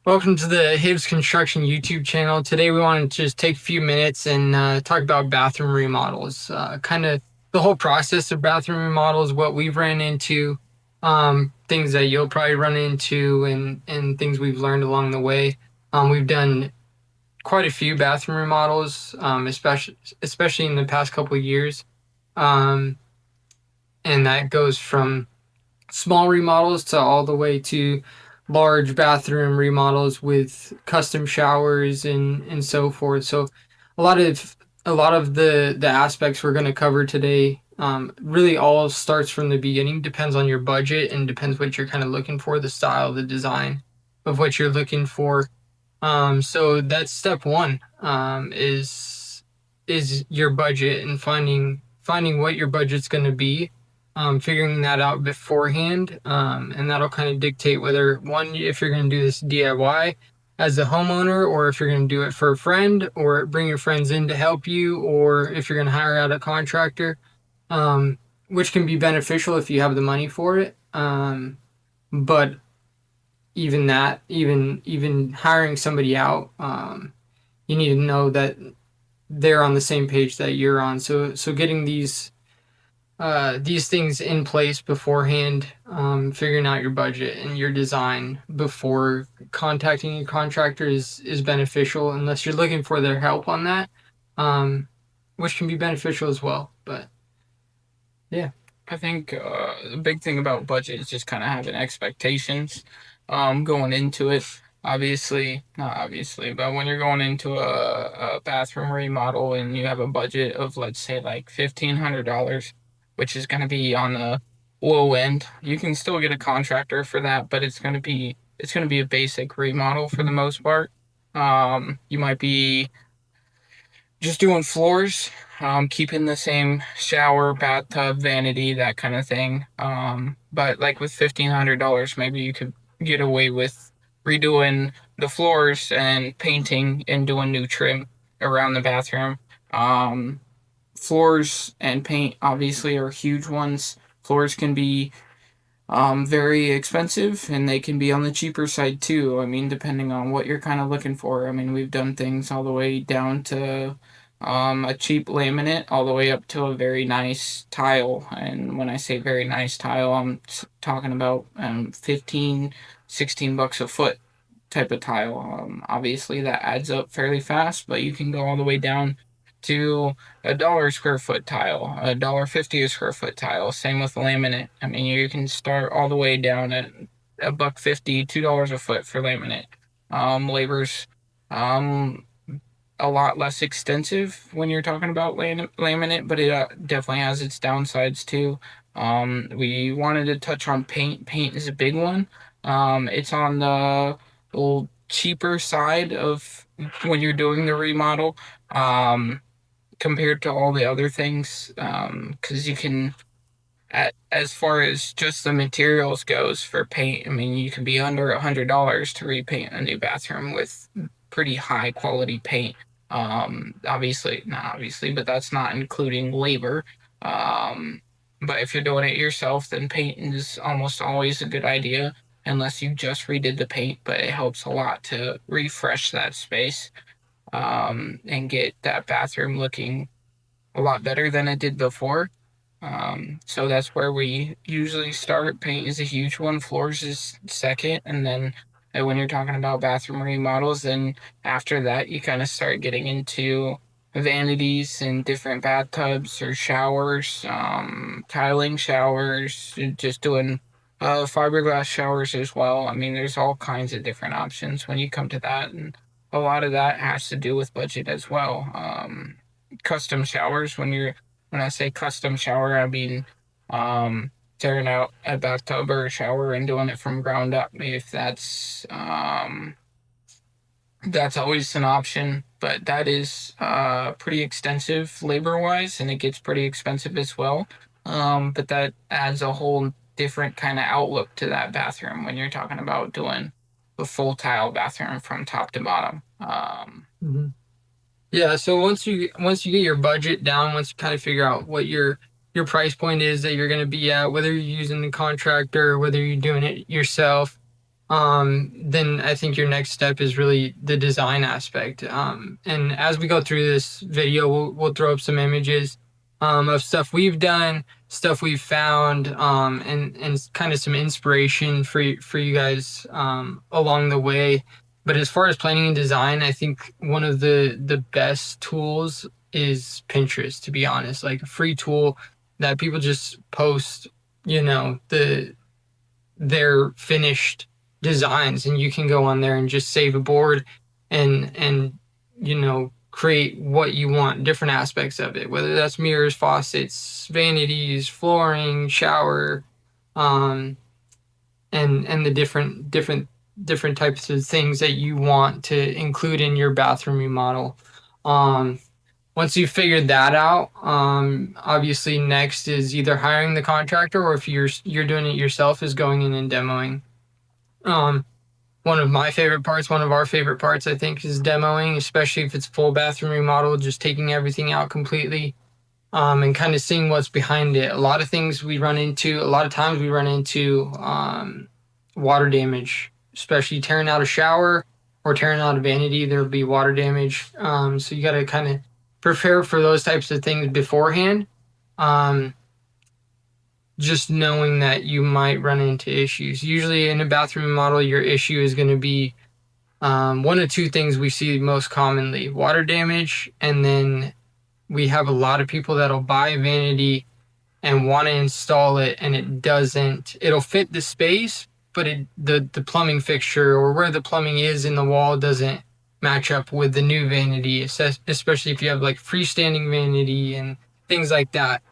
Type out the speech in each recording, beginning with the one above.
Welcome to the Hibbs Construction YouTube channel. Today we want to just take a few minutes and talk about bathroom remodels. Kind of the whole process of bathroom remodels, what we've ran into, things that you'll probably run into, and things we've learned along the way. We've done quite a few bathroom remodels, especially in the past couple of years, um, and that goes from small remodels to all the way to large bathroom remodels with custom showers and so forth. So a lot of the aspects we're going to cover today really all starts from the beginning. Depends on your budget and depends what you're kind of looking for, the style, the design of what you're looking for. So that's step one, is your budget and finding what your budget's going to be, figuring that out beforehand, and that'll kind of dictate whether one, if you're going to do this DIY as a homeowner, or if you're going to do it for a friend, or bring your friends in to help you, or if you're going to hire out a contractor, which can be beneficial if you have the money for it. But even that, even hiring somebody out, you need to know that they're on the same page that you're on. So getting these things in place beforehand, figuring out your budget and your design before contacting a contractor is beneficial, unless you're looking for their help on that, which can be beneficial as well. But yeah. I think the big thing about budget is just kind of having expectations going into it. Obviously, not obviously, but when you're going into a bathroom remodel and you have a budget of, let's say, like $1,500, which is going to be on the low end, you can still get a contractor for that, but it's going to be a basic remodel for the most part. You might be just doing floors, keeping the same shower, bathtub, vanity, that kind of thing. But like with $1,500, maybe you could get away with redoing the floors and painting and doing new trim around the bathroom. Um, Floors and paint obviously are huge ones. Floors can be very expensive, and they can be on the cheaper side too. I mean, depending on what you're kind of looking for. I mean, we've done things all the way down to a cheap laminate all the way up to a very nice tile. And when I say very nice tile, I'm talking about 15, $16 a foot type of tile. Obviously, that adds up fairly fast, but you can go all the way down to $1 square foot tile, $1.50 a square foot tile. Same with laminate. I mean, you can start all the way down at $1.50, $2 a foot for laminate. Labor's um a lot less extensive when you're talking about laminate, but it definitely has its downsides too. We wanted to touch on paint. Paint is a big one. It's on the little cheaper side of when you're doing the remodel, compared to all the other things, because you can, as far as just the materials goes for paint, I mean, you can be under $100 to repaint a new bathroom with pretty high quality paint. Obviously, not obviously, but that's not including labor. Um, but if you're doing it yourself, then paint is almost always a good idea, unless you just redid the paint, but it helps a lot to refresh that space, and get that bathroom looking a lot better than it did before. So that's where we usually start. Paint is a huge one. Floors is second, and then when you're talking about bathroom remodels, then after that you kind of start getting into vanities and different bathtubs or showers, tiling showers, just doing fiberglass showers as well. I mean, there's all kinds of different options when you come to that, and a lot of that has to do with budget as well. Custom showers, when I say custom shower, I mean tearing out a bathtub or a shower and doing it from ground up. If that's always an option, but that is pretty extensive labor wise, and it gets pretty expensive as well. But that adds a whole different kind of outlook to that bathroom when you're talking about doing a full tile bathroom from top to bottom. Mhm. Yeah, so once you get your budget down, once you kind of figure out what your price point is that you're going to be at, whether you're using the contractor or whether you're doing it yourself, then I think your next step is really the design aspect. And as we go through this video, we'll throw up some images of stuff we've done, stuff we've found, and kind of some inspiration for you guys along the way. But as far as planning and design, I think one of the best tools is Pinterest, to be honest, like a free tool that people just post, their finished designs, and you can go on there and just save a board and create what you want, different aspects of it, whether that's mirrors, faucets, vanities, flooring, shower, um and the different types of things that you want to include in your bathroom remodel. um Once you've figured that out, obviously next is either hiring the contractor, or if you're doing it yourself, is going in and demoing. Um, One of my favorite parts, one of our favorite parts, I think, is demoing, especially if it's full bathroom remodel, just taking everything out completely, and kind of seeing what's behind it. A lot of times we run into water damage, especially tearing out a shower or tearing out a vanity. There'll be water damage. So you got to kind of prepare for those types of things beforehand. Um, just knowing that you might run into issues. Usually in a bathroom remodel, your issue is going to be one of two things we see most commonly: water damage, and then we have a lot of people that'll buy a vanity and want to install it, and it'll fit the space, but the plumbing fixture or where the plumbing is in the wall doesn't match up with the new vanity, especially if you have like freestanding vanity and things like that.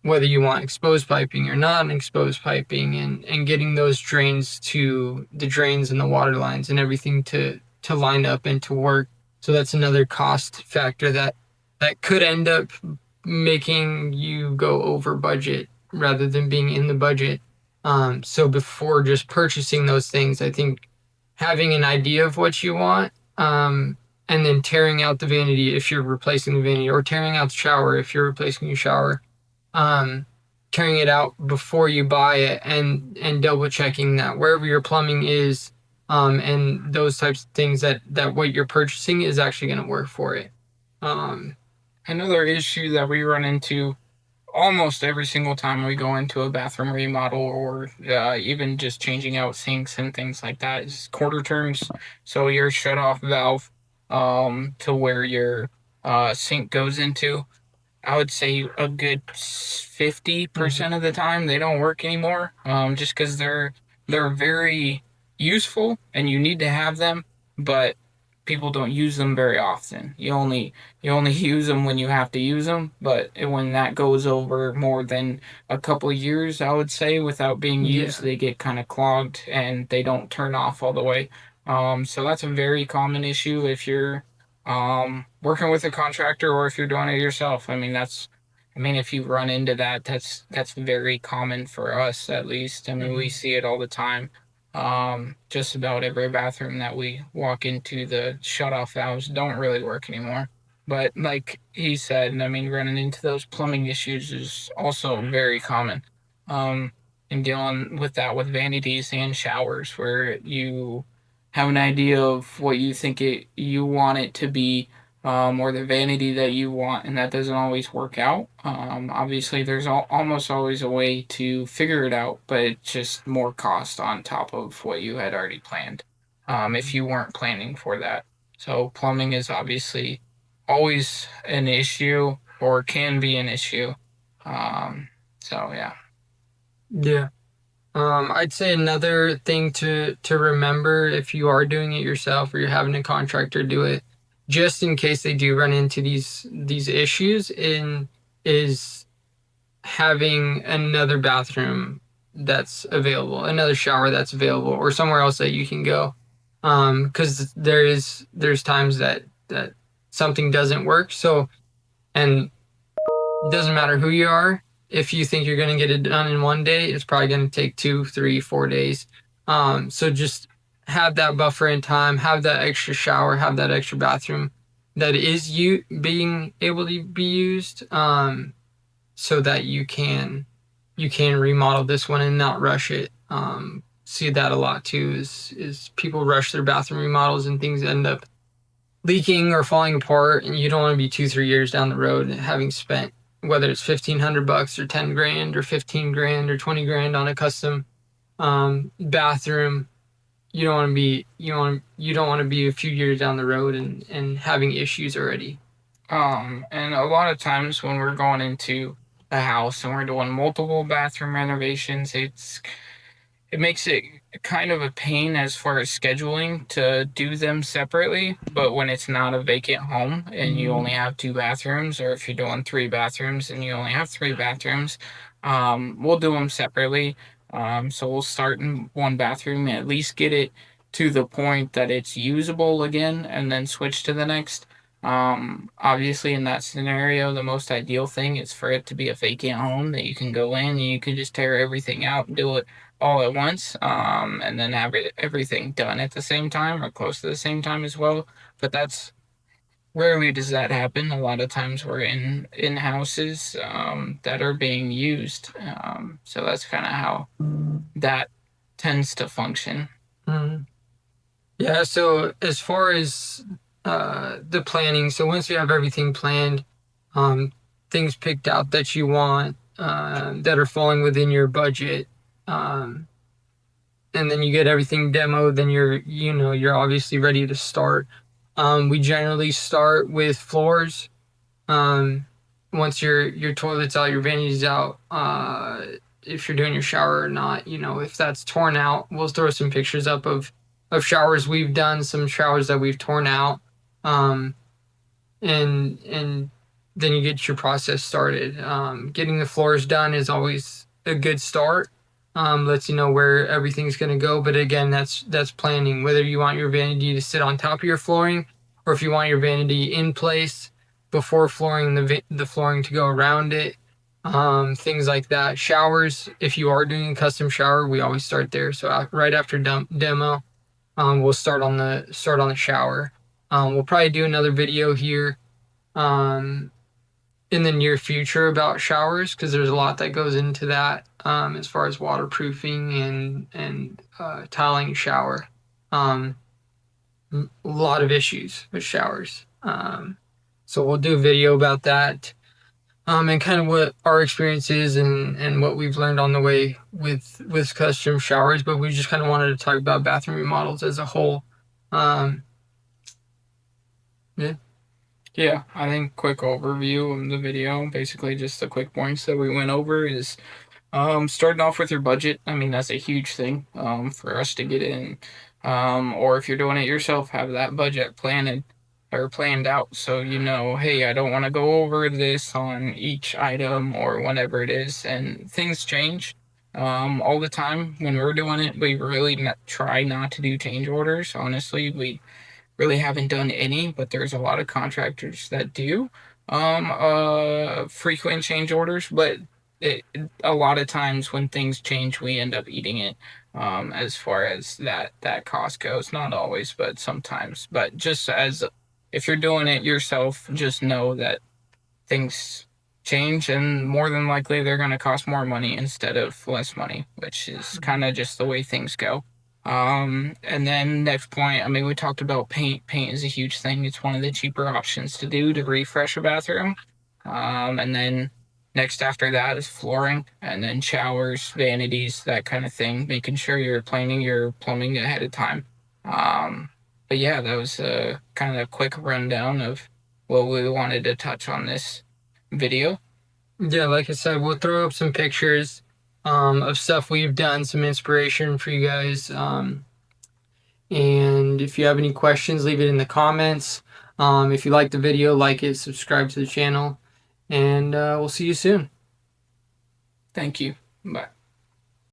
Whether you want exposed piping or non-exposed piping, and getting those drains to the drains and the water lines and everything to line up and to work. So that's another cost factor that could end up making you go over budget rather than being in the budget. So before just purchasing those things, I think having an idea of what you want, and then tearing out the vanity if you're replacing the vanity, or tearing out the shower if you're replacing your shower, um, tearing it out before you buy it, and double checking that wherever your plumbing is, and those types of things, that what you're purchasing is actually going to work for it. Um, Another issue that we run into almost every single time we go into a bathroom remodel, or even just changing out sinks and things like that, is quarter turns. So your shut off valve to where your sink goes into, I would say a good 50% of the time they don't work anymore. Just because they're very useful and you need to have them, but people don't use them very often. You only use them when you have to use them, but when that goes over more than a couple of years, I would say, without being yeah. used, they get kind of clogged and they don't turn off all the way. So that's a very common issue if you're working with a contractor, or if you're doing it yourself. I mean, if you run into that, that's very common for us, at least. I mean, we see it all the time. Just about every bathroom that we walk into, the shut-off valves don't really work anymore. But like he said, I mean, running into those plumbing issues is also very common. Um, and dealing with that with vanities and showers, where you have an idea of what you want it to be, or the vanity that you want, and that doesn't always work out. Obviously, there's almost always a way to figure it out, but it's just more cost on top of what you had already planned, if you weren't planning for that. So, plumbing is obviously always an issue, or can be an issue. So, yeah. Yeah. I'd say another thing to remember if you are doing it yourself or you're having a contractor do it, just in case they do run into these issues, is having another bathroom that's available, another shower that's available, or somewhere else that you can go. Because there's times that something doesn't work. So, and it doesn't matter who you are. If you think you're going to get it done in one day, it's probably going to take 2, 3, 4 days. So just have that buffer in time, have that extra shower, have that extra bathroom that is you being able to be used, so that you can remodel this one and not rush it. see that a lot too. Is people rush their bathroom remodels and things end up leaking or falling apart, and you don't want to be 2-3 years down the road having spent, whether it's $1,500 or 10 grand or 15 grand or 20 grand on a custom bathroom. You don't want to be a few years down the road and having issues already. And a lot of times when we're going into a house and we're doing multiple bathroom renovations, it makes it kind of a pain as far as scheduling to do them separately. But when it's not a vacant home and you only have 2 bathrooms, or if you're doing 3 bathrooms and you only have 3 bathrooms, we'll do them separately. So we'll start in one bathroom and at least get it to the point that it's usable again and then switch to the next. Obviously in that scenario, the most ideal thing is for it to be a vacant home that you can go in and you can just tear everything out and do it all at once, and then have everything done at the same time or close to the same time as well. But that's rarely does that happen. A lot of times we're in houses that are being used. So that's kind of how that tends to function. Mm. Yeah, so as far as the planning, so once you have everything planned, things picked out that you want, that are falling within your budget, and then you get everything demoed, then you're obviously ready to start. We generally start with floors. Once your toilet's out, your vanity's out, if you're doing your shower or not, if that's torn out, we'll throw some pictures up of showers we've done, some showers that we've torn out, and then you get your process started. Getting the floors done is always a good start. Lets you know where everything's going to go. But again, that's planning. Whether you want your vanity to sit on top of your flooring, or if you want your vanity in place before flooring the flooring to go around it, things like that. Showers, if you are doing a custom shower, we always start there. So right after demo, we'll start on the shower. We'll probably do another video here in the near future about showers, because there's a lot that goes into that, as far as waterproofing and tiling shower. A lot of issues with showers. So we'll do a video about that, and kind of what our experience is and what we've learned on the way with custom showers. But we just kind of wanted to talk about bathroom remodels as a whole. Yeah. Yeah, I think quick overview of the video, basically just the quick points that we went over is starting off with your budget. I mean, that's a huge thing for us to get in. Or if you're doing it yourself, have that budget planned out so hey, I don't want to go over this on each item or whatever it is. And things change all the time. When we're doing it, we really try not to do change orders. Honestly, we really haven't done any, but there's a lot of contractors that do frequent change orders. But a lot of times when things change, we end up eating it, as far as that cost goes. Not always, but sometimes. But just as if you're doing it yourself, just know that things change, and more than likely they're going to cost more money instead of less money, which is kind of just the way things go. And then next point, I mean, we talked about paint. Paint is a huge thing. It's one of the cheaper options to do to refresh a bathroom. And then next after that is flooring, and then showers, vanities, that kind of thing, making sure you're planning your plumbing ahead of time. But yeah, that was kind of a quick rundown of what we wanted to touch on this video. Yeah, like I said, we'll throw up some pictures of stuff we've done, some inspiration for you guys. And if you have any questions, leave it in the comments. If you like the video, like it, subscribe to the channel, and we'll see you soon. Thank you. Bye.